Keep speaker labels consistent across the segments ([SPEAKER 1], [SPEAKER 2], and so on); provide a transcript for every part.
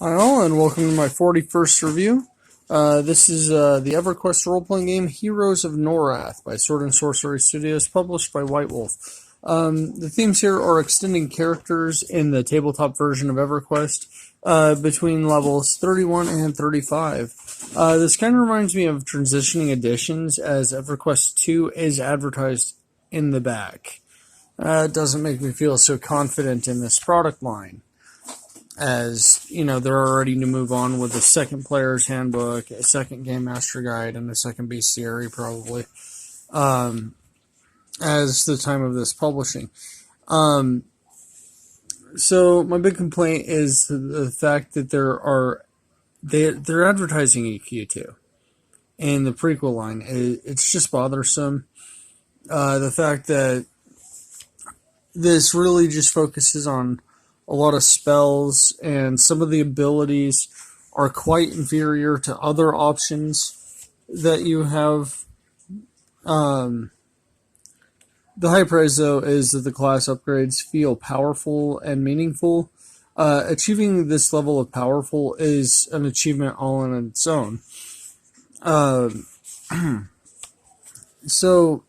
[SPEAKER 1] Hi all, and welcome to my 41st review. This is the EverQuest role-playing game Heroes of Norrath by Sword and Sorcery Studios, published by White Wolf. The themes here are extending characters in the tabletop version of EverQuest between levels 31 and 35. This kind of reminds me of transitioning editions, as EverQuest 2 is advertised in the back. It doesn't make me feel so confident in this product line, as you know, they're already to move on with the second player's handbook, a second game master guide, and a second bestiary probably, as the time of this publishing. So my big complaint is the fact that they're advertising EQ2 in the prequel line. It's just bothersome. The fact that this really just focuses on a lot of spells, and some of the abilities are quite inferior to other options that you have. The high praise, though, is that the class upgrades feel powerful and meaningful. Achieving this level of powerful is an achievement all in its own. So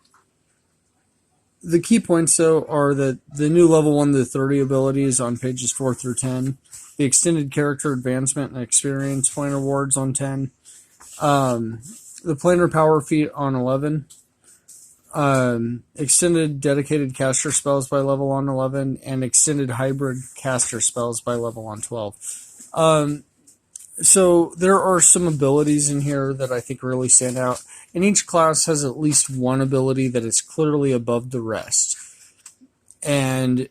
[SPEAKER 1] the key points, though, are that the new level 1 to 30 abilities on pages 4 through 10, the extended character advancement and experience point awards on 10, the planar power feat on 11, extended dedicated caster spells by level on 11, and extended hybrid caster spells by level on 12. So there are some abilities in here that I think really stand out, and each class has at least one ability that is clearly above the rest. And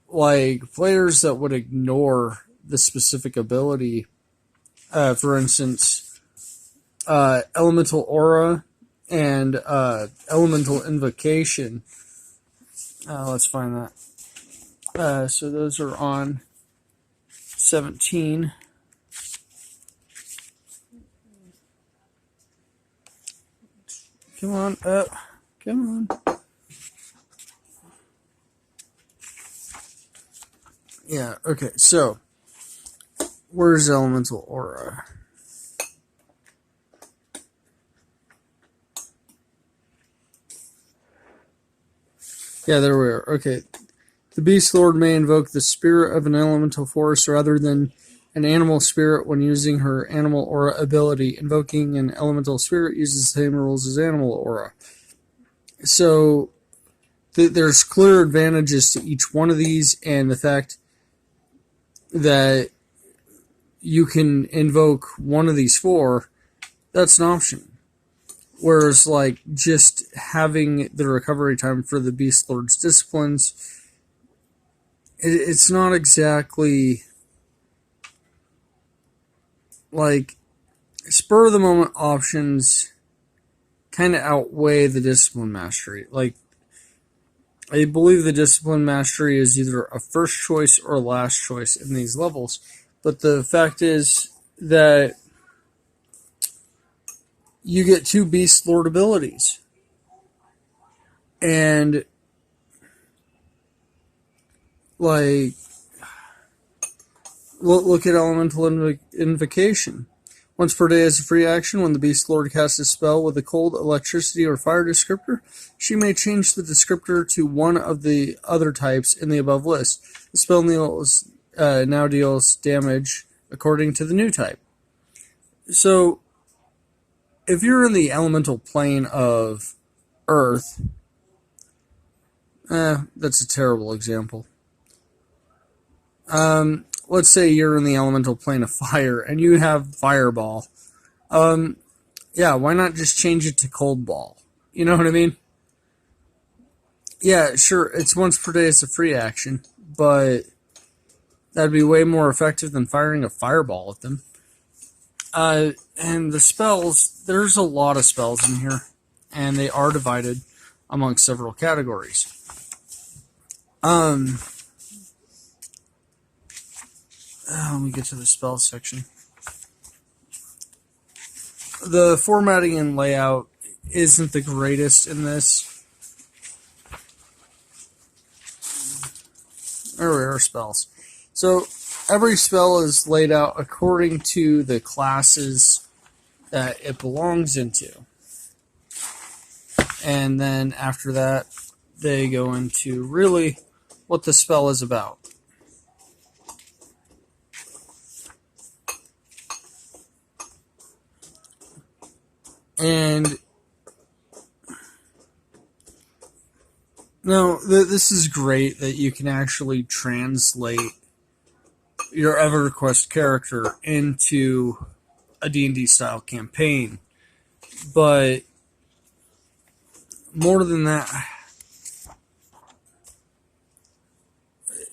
[SPEAKER 1] like players that would ignore the specific ability, for instance, Elemental Aura and Elemental Invocation. Let's find that. So those are on 17. Come on up. Come on. Yeah, okay, so where's Elemental Aura? Yeah, there we are. Okay. The Beast Lord may invoke the spirit of an elemental force rather than an animal spirit when using her animal aura ability. Invoking an elemental spirit uses the same rules as animal aura. So there's clear advantages to each one of these, and the fact that you can invoke one of these four, that's an option. Whereas, like, just having the recovery time for the Beast Lord's disciplines, it's not exactly like spur of the moment options kind of outweigh the discipline mastery. Like, I believe the discipline mastery is either a first choice or a last choice in these levels. But the fact is that you get two Beast Lord abilities. And like, look at Elemental Invocation. Once per day as a free action, when the Beast Lord casts a spell with a cold, electricity, or fire descriptor, she may change the descriptor to one of the other types in the above list. The spell now deals damage according to the new type. So, if you're in the elemental plane of Earth, that's a terrible example. Let's say you're in the elemental plane of fire and you have Fireball. Yeah, why not just change it to Cold Ball? You know what I mean? Yeah, sure, it's once per day as a free action, but that'd be way more effective than firing a Fireball at them. And the spells, there's a lot of spells in here, and they are divided among several categories. Let me get to the spells section. The formatting and layout isn't the greatest in this. There we are, spells. So every spell is laid out according to the classes that it belongs into. And then after that, they go into really what the spell is about. And no, this is great that you can actually translate your EverQuest character into a D&D style campaign. But more than that,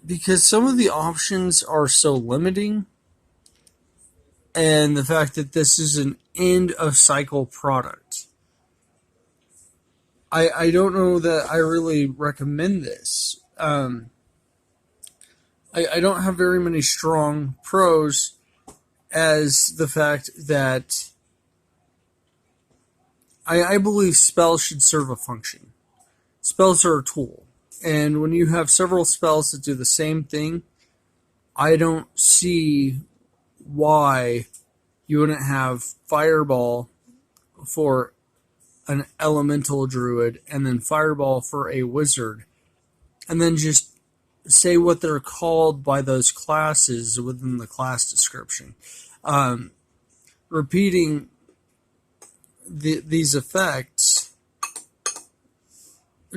[SPEAKER 1] because some of the options are so limiting, and the fact that this is an end of cycle product, I don't know that I really recommend this. I don't have very many strong pros, as the fact that I believe spells should serve a function. Spells are a tool. And when you have several spells that do the same thing, I don't see why you wouldn't have Fireball for an elemental druid and then Fireball for a wizard, and then just say what they're called by those classes within the class description. Repeating these effects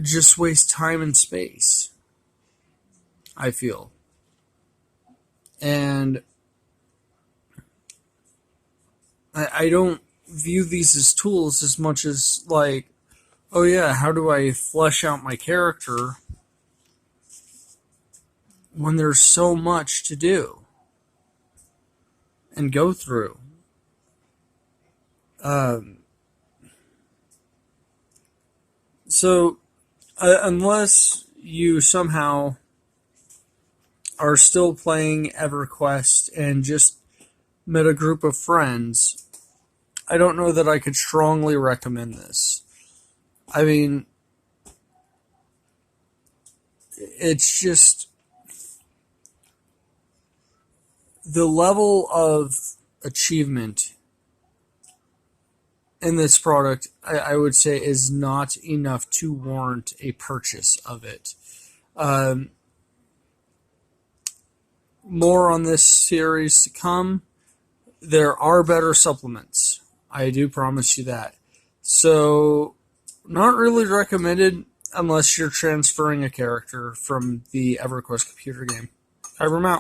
[SPEAKER 1] just waste time and space, I feel. And I don't view these as tools as much as like, oh yeah, how do I flesh out my character when there's so much to do and go through. So unless you somehow are still playing EverQuest and just met a group of friends, I don't know that I could strongly recommend this. I mean, it's just the level of achievement in this product, I would say, is not enough to warrant a purchase of it. More on this series to come. There are better supplements. I do promise you that. So, not really recommended unless you're transferring a character from the EverQuest computer game. Kyber out.